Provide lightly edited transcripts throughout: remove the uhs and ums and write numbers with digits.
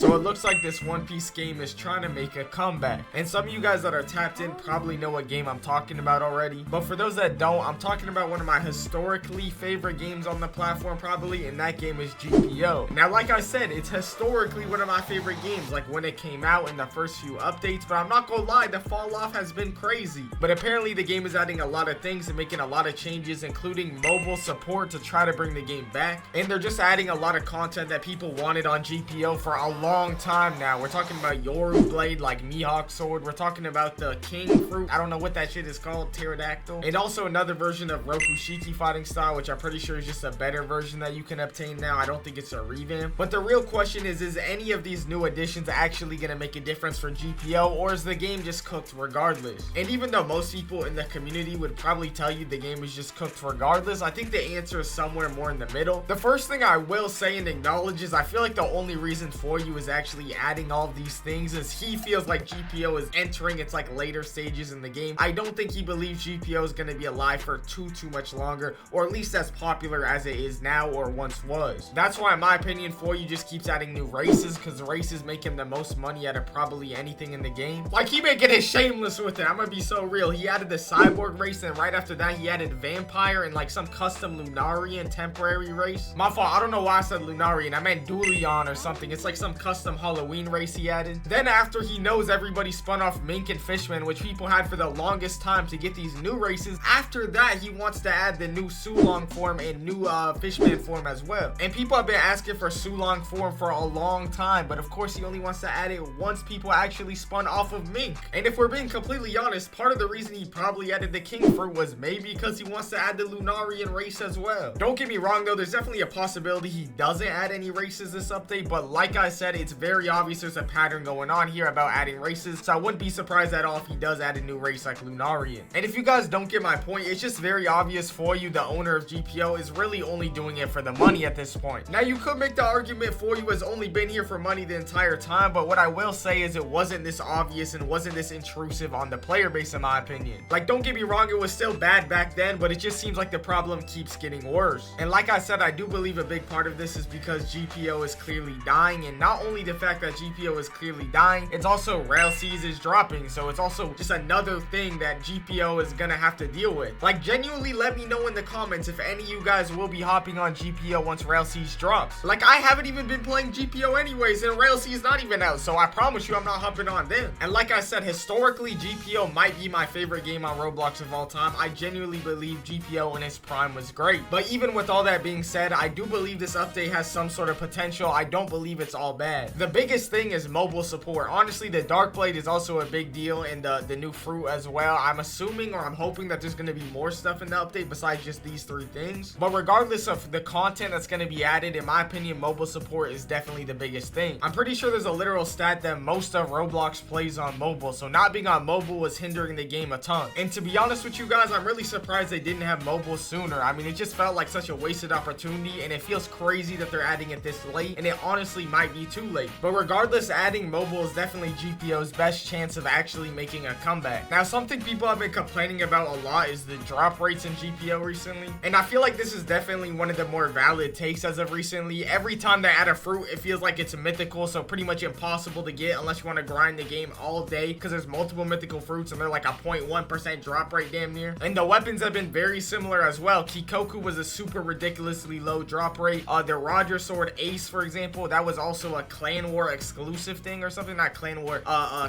So it looks like this One Piece game is trying to make a comeback. And some of you guys that are tapped in probably know what game I'm talking about already. But for those that don't, I'm talking about one of my historically favorite games on the platform probably, and that game is GPO. Now, like I said, it's historically one of my favorite games, like when it came out in the first few updates, but I'm not gonna lie, the fall off has been crazy. But apparently the game is adding a lot of things and making a lot of changes, including mobile support to try to bring the game back. And they're just adding a lot of content that people wanted on GPO for a long time now. We're talking about Yoru Blade, like Mihawk Sword. We're talking about the King Fruit. I don't know what that shit is called, Pterodactyl. And also another version of Rokushiki fighting style, which I'm pretty sure is just a better version that you can obtain now. I don't think it's a revamp. But the real question is any of these new additions actually gonna make a difference for GPO, or is the game just cooked regardless? And even though most people in the community would probably tell you the game is just cooked regardless, I think the answer is somewhere more in the middle. The first thing I will say and acknowledge is I feel like the only reason for you is actually adding all of these things is he feels like GPO is entering its like later stages in the game. I don't think he believes GPO is going to be alive for too much longer, or at least as popular as it is now or once was. That's why in my opinion for you just keeps adding new races, because races make him the most money out of probably anything in the game. Like, he making it shameless with it. I'm gonna be so real. He added the cyborg race, and right after that he added vampire and like some custom Lunarian temporary race. My fault, I don't know why I said Lunarian, I meant Dulion or something. It's like some custom Halloween race he added. Then after he knows everybody spun off Mink and Fishman, which people had for the longest time to get these new races, after that he wants to add the new Sulong form and new Fishman form as well. And people have been asking for Sulong form for a long time, but of course he only wants to add it once people actually spun off of Mink. And if we're being completely honest, part of the reason he probably added the King Fruit was maybe because he wants to add the Lunarian race as well. Don't get me wrong though, there's definitely a possibility he doesn't add any races this update, but like I said, it's very obvious there's a pattern going on here about adding races, so I wouldn't be surprised at all if he does add a new race like Lunarian. And if you guys don't get my point, it's just very obvious for you the owner of GPO is really only doing it for the money at this point. Now you could make the argument for you has only been here for money the entire time, but what I will say is it wasn't this obvious and wasn't this intrusive on the player base in my opinion. Like, don't get me wrong, it was still bad back then, but it just seems like the problem keeps getting worse. And like I said, I do believe a big part of this is because GPO is clearly dying, and not only the fact that GPO is clearly dying, it's also Rell Seas is dropping, so it's also just another thing that GPO is gonna have to deal with. Like, genuinely let me know in the comments if any of you guys will be hopping on GPO once Rell Seas drops. Like, I haven't even been playing GPO anyways, and Rell Seas is not even out, so I promise you I'm not hopping on them. And like I said, historically GPO might be my favorite game on Roblox of all time. I genuinely believe GPO in its prime was great, but even with all that being said, I do believe this update has some sort of potential. I don't believe it's all bad. The biggest thing is mobile support. Honestly, the Dark Blade is also a big deal, and the new fruit as well. I'm assuming, or I'm hoping, that there's going to be more stuff in the update besides just these three things. But regardless of the content that's going to be added, in my opinion, mobile support is definitely the biggest thing. I'm pretty sure there's a literal stat that most of Roblox plays on mobile, so not being on mobile was hindering the game a ton. And to be honest with you guys, I'm really surprised they didn't have mobile sooner. I mean, it just felt like such a wasted opportunity, and it feels crazy that they're adding it this late, and it honestly might be too late. But regardless, adding mobile is definitely GPO's best chance of actually making a comeback. Now, something people have been complaining about a lot is the drop rates in GPO recently, and I feel like this is definitely one of the more valid takes as of recently. Every time they add a fruit, it feels like it's mythical, so pretty much impossible to get unless you want to grind the game all day, because there's multiple mythical fruits and they're like a 0.1% drop rate damn near. And the weapons have been very similar as well. Kikoku was a super ridiculously low drop rate. The Roger Sword Ace, for example, that was also a clan war exclusive thing or something, not clan war,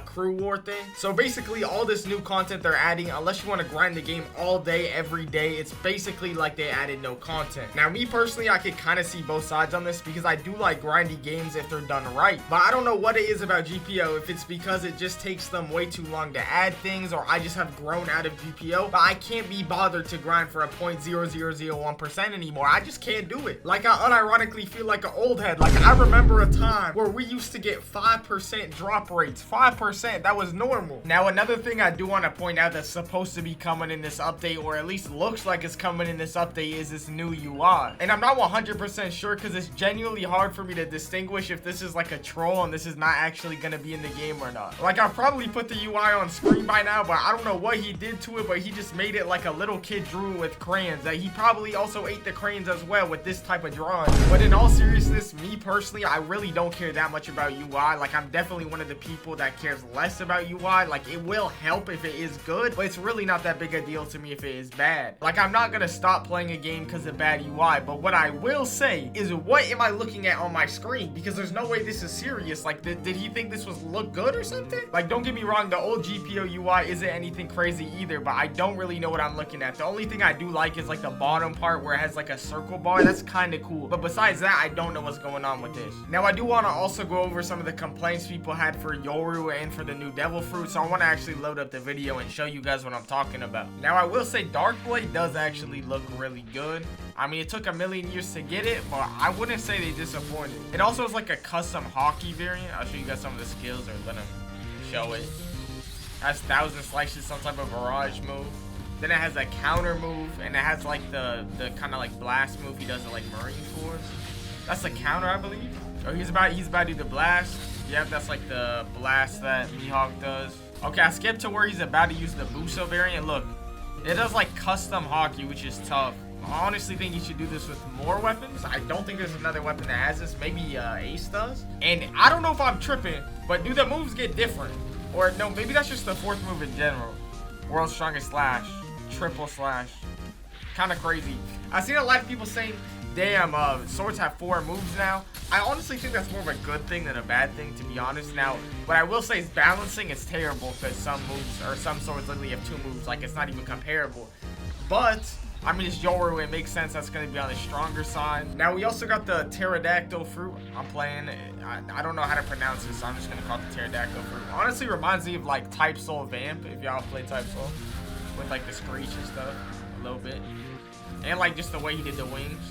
crew war thing. So basically all this new content they're adding, unless you want to grind the game all day every day, it's basically like they added no content. Now, me personally, I could kind of see both sides on this, because I do like grindy games if they're done right, but I don't know what it is about GPO, if it's because it just takes them way too long to add things, or I just have grown out of GPO, but I can't be bothered to grind for a 0.0001% anymore. I just can't do it. Like, I unironically feel like an old head. Like, I remember a time where we used to get 5% drop rates. 5%, that was normal. Now, another thing I do want to point out that's supposed to be coming in this update, or at least looks like it's coming in this update, is this new UI. And I'm not 100% sure, because it's genuinely hard for me to distinguish if this is like a troll and this is not actually going to be in the game or not. Like, I've probably put the UI on screen by now, but I don't know what he did to it, but he just made it like a little kid drew with crayons. That he probably also ate the crayons as well with this type of drawing. But in all seriousness, me personally, I really don't care care that much about UI. Like, I'm definitely one of the people that cares less about UI. Like, it will help if it is good, but it's really not that big a deal to me if it is bad. Like, I'm not gonna stop playing a game because of bad UI, but what I will say is, what am I looking at on my screen? Because there's no way this is serious. Like, did he think this was look good or something? Like, don't get me wrong, the old GPO UI isn't anything crazy either, but I don't really know what I'm looking at. The only thing I do like is like the bottom part where it has like a circle bar. That's kind of cool, but besides that, I don't know what's going on with this. Now, I do want to also go over some of the complaints people had for Yoru and for the new Devil Fruit, so I want to actually load up the video and show you guys what I'm talking about. Now, I will say Darkblade does actually look really good. I mean, it took a million years to get it, but I wouldn't say they disappointed. It also is like a custom hockey variant. I'll show you guys some of the skills, or let them show it. Has 1,000 slices, some type of barrage move. Then it has a counter move, and it has like the kind of like blast move he does at like Marine Corps. That's the counter, I believe. Oh, he's about to do the blast. Yep, that's like the blast that Mihawk does. Okay, I skipped to where he's about to use the Buso variant. Look, it does like custom hockey, which is tough. I honestly think you should do this with more weapons. I don't think there's another weapon that has this. Maybe Ace does. And I don't know if I'm tripping, but do the moves get different? Or no, maybe that's just the fourth move in general. World's Strongest Slash. Triple slash. Kind of crazy. I've seen a lot of people saying, damn, swords have 4 moves now. I honestly think that's more of a good thing than a bad thing, to be honest. Now, what I will say is balancing is terrible, because some moves, or some swords literally have 2 moves. Like, it's not even comparable. But I mean, it's Yoru. It makes sense that's going to be on the stronger side. Now, we also got the pterodactyl fruit. I'm playing. I don't know how to pronounce this, so I'm just going to call it the pterodactyl fruit. Honestly, reminds me of like Type Soul Vamp, if y'all play Type Soul. With like the screech and stuff, a little bit. And like just the way he did the wings.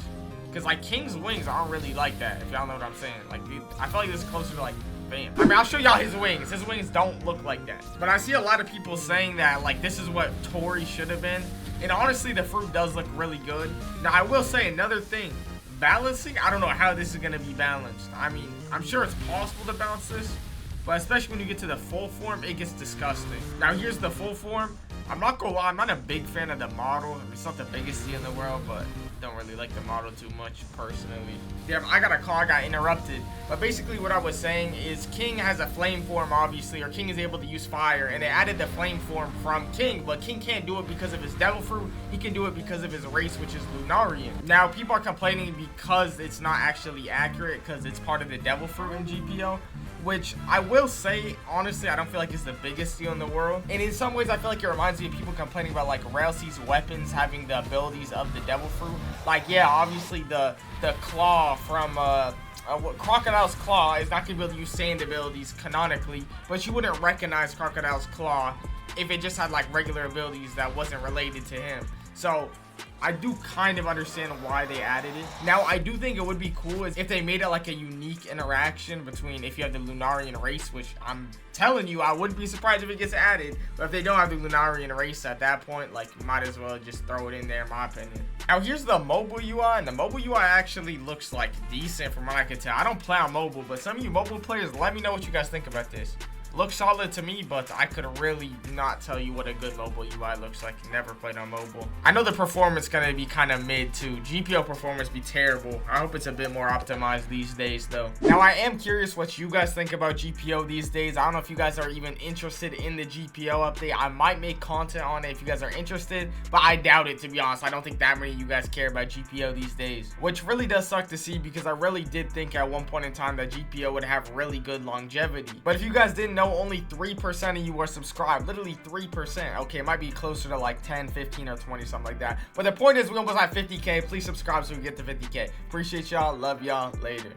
Because like King's wings aren't really like that, if y'all know what I'm saying. Like, dude, I feel like this is closer to like Vamp. I mean, I'll show y'all his wings. His wings don't look like that. But I see a lot of people saying that like this is what Tori should have been. And honestly, the fruit does look really good. Now, I will say another thing. Balancing, I don't know how this is going to be balanced. I mean, I'm sure it's possible to balance this. But especially when you get to the full form, it gets disgusting. Now, here's the full form. I'm not gonna lie, I'm not a big fan of the model. It's not the biggest deal in the world, but don't really like the model too much personally. Damn, I got a call, I got interrupted. But basically what I was saying is King has a flame form, obviously, or King is able to use fire, and they added the flame form from King, but King can't do it because of his Devil Fruit. He can do it because of his race, which is Lunarian. Now, people are complaining because it's not actually accurate, because it's part of the Devil Fruit in GPO. Which I will say, honestly, I don't feel like it's the biggest deal in the world. And in some ways, I feel like it reminds me of people complaining about like Rell Seas weapons having the abilities of the Devil Fruit. Like, yeah, obviously the claw from Crocodile's Claw is not going to be able to use sand abilities canonically, but you wouldn't recognize Crocodile's Claw if it just had like regular abilities that wasn't related to him. So I do kind of understand why they added it. Now, I do think it would be cool if they made it like a unique interaction between if you have the Lunarian race, which I'm telling you, I wouldn't be surprised if it gets added. But if they don't have the Lunarian race at that point, like, might as well just throw it in there, in my opinion. Now, here's the mobile UI, and the mobile UI actually looks like decent from what I can tell. I don't play on mobile, but some of you mobile players, let me know what you guys think about this. Looks solid to me, but I could really not tell you what a good mobile UI looks like. Never played on mobile. I know the performance gonna be kind of mid too. GPO performance be terrible. I hope it's a bit more optimized these days though. Now, I am curious what you guys think about GPO these days. I don't know if you guys are even interested in the GPO update. I might make content on it if you guys are interested, but I doubt it, to be honest. I don't think that many of you guys care about GPO these days, which really does suck to see, because I really did think at one point in time that GPO would have really good longevity. But if you guys didn't know, only 3% of you are subscribed. Literally 3%. Okay, it might be closer to like 10, 15, or 20, something like that. But the point is, we almost have 50K. Please subscribe so we get to 50K. Appreciate y'all. Love y'all. Later.